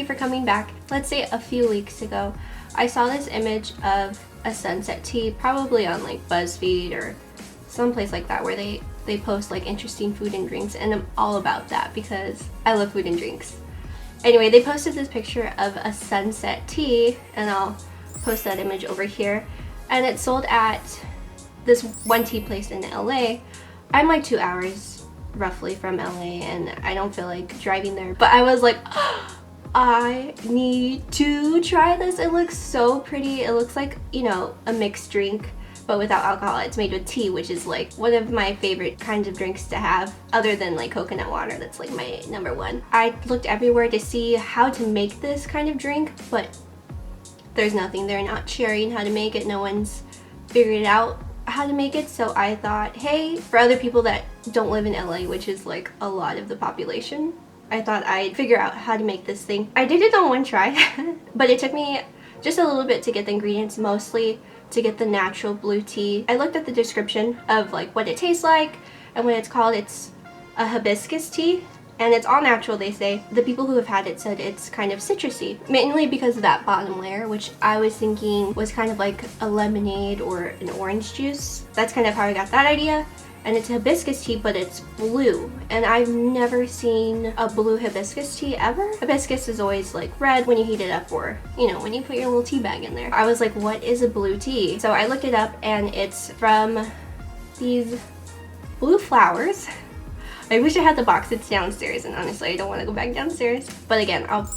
you for coming back. Let's say a few weeks ago, I saw this image of a sunset tea, probably on like BuzzFeed or someplace like that, where they post like interesting food and drinks, and I'm all about that because I love food and drinks. Anyway, they posted this picture of a sunset tea, and I'll post that image over here, and it's sold at this one tea place in LA. I'm like 2 hours roughly from LA, and I don't feel like driving there, but I was like, oh, I need to try this. It looks so pretty. It looks like, you know, a mixed drink but without alcohol. It's made with tea, which is like one of my favorite kinds of drinks to have, other than like coconut water. That's like my #1. I looked everywhere to see how to make this kind of drink, but there's nothing. They're not sharing how to make it. No one's figured out how to make it. So I thought, hey, for other people that don't live in LA, which is like a lot of the population, I thought I'd figure out how to make this thing. I did it on one try, but it took me just a little bit to get the ingredients, mostly to get the natural blue tea. I looked at the description of like what it tastes like and what it's called. It's a hibiscus tea, and it's all natural, they say. The people who have had it said it's kind of citrusy, mainly because of that bottom layer, which I was thinking was kind of like a lemonade or an orange juice. That's kind of how I got that idea. And it's hibiscus tea, but it's blue. And I've never seen a blue hibiscus tea ever. Hibiscus is always like red when you heat it up, or, you know, when you put your little tea bag in there. I was like, what is a blue tea? So I looked it up, and it's from these blue flowers. I wish I had the box. It's downstairs, and honestly, I don't want to go back downstairs. But again, I'll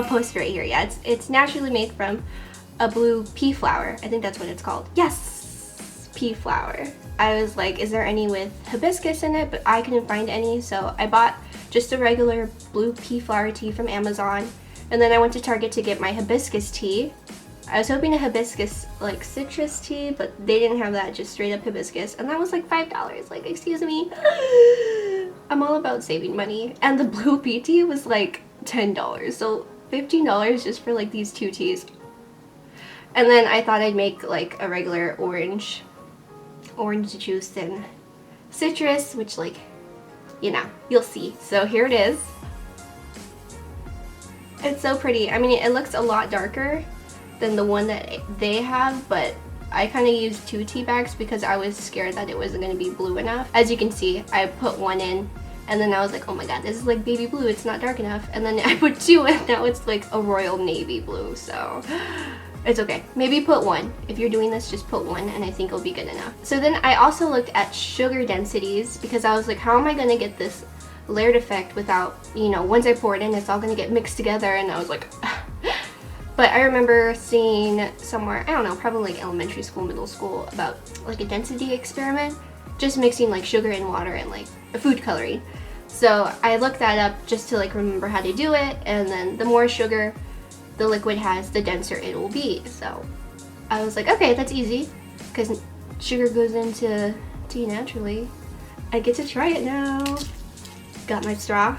post right here. Yeah, it's naturally made from a blue pea flower. I think that's what it's called. Yes, pea flower. I was like, is there any with hibiscus in it? But I couldn't find any, so I bought just a regular blue pea flower tea from Amazon, and then I went to Target to get my hibiscus tea. I was hoping a hibiscus like citrus tea, but they didn't have that, just straight up hibiscus, and that was like $5. Like, excuse me. I'm all about saving money. And the blue pea tea was like $10, so $15 just for like these 2 teas. And then I thought I'd make like a regular orange juice and citrus, which, like, you know, you'll see. So here it is. It's so pretty. I mean, it looks a lot darker than the one that they have, but I kind of used 2 tea bags because I was scared that it wasn't going to be blue enough. As you can see, I put 1 in, and then I was like, oh my god, this is like baby blue, it's not dark enough. And then I put 2, and now it's like a royal navy blue, so it's okay. Maybe put 1. If you're doing this, just put 1, and I think it'll be good enough. So then I also looked at sugar densities, because I was like, how am I going to get this layered effect without, you know, once I pour it in, it's all going to get mixed together. And I was like, but I remember seeing somewhere, I don't know, probably like elementary school, middle school, about like a density experiment, just mixing like sugar and water and like a food coloring. So I looked that up just to like remember how to do it, and then the more sugar the liquid has, the denser it will be. So I was like, okay, that's easy, because sugar goes into tea naturally. I get to try it now. Got my straw.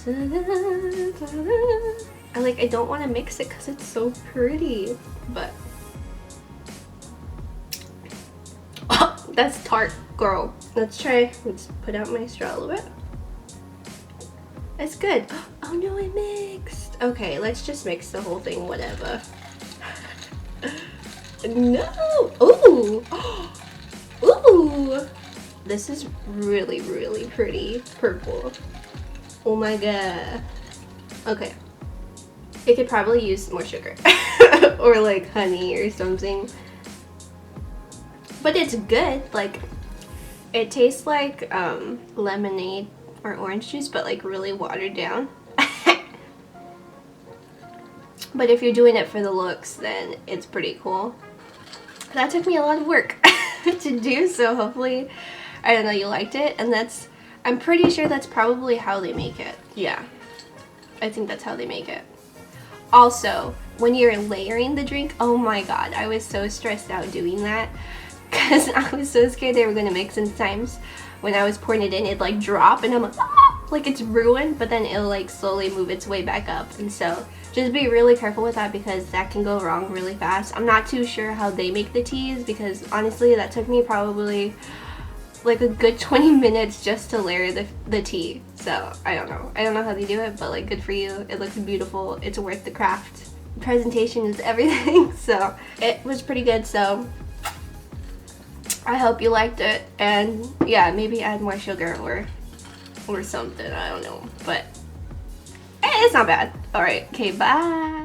I don't want to mix it because it's so pretty, but oh, that's tart, girl. Let's put out my straw a little bit. It's good. Oh no, it mixed. Okay, let's just mix the whole thing, whatever. No! Ooh! Ooh! This is really, really pretty purple. Oh my god. Okay. It could probably use more sugar. Or like honey or something. But it's good. Like, it tastes like lemonade or orange juice, but like really watered down. But if you're doing it for the looks, then it's pretty cool. That took me a lot of work to do, so hopefully, I don't know, you liked it. And I'm pretty sure that's probably how they make it. Yeah, I think that's how they make it. Also, when you're layering the drink, oh my god, I was so stressed out doing that, because I was so scared they were going to mix, and sometimes when I was pouring it in, it'd like drop, and I'm like, ah! Like it's ruined, but then it'll like slowly move its way back up. And so just be really careful with that, because that can go wrong really fast. I'm not too sure how they make the teas, because honestly that took me probably like a good 20 minutes just to layer the tea. So I don't know how they do it, but like good for you. It looks beautiful. It's worth the craft. Presentation is everything. So it was pretty good. So I hope you liked it, and yeah, maybe add more sugar or something. I don't know, but it's not bad. All right, okay, bye.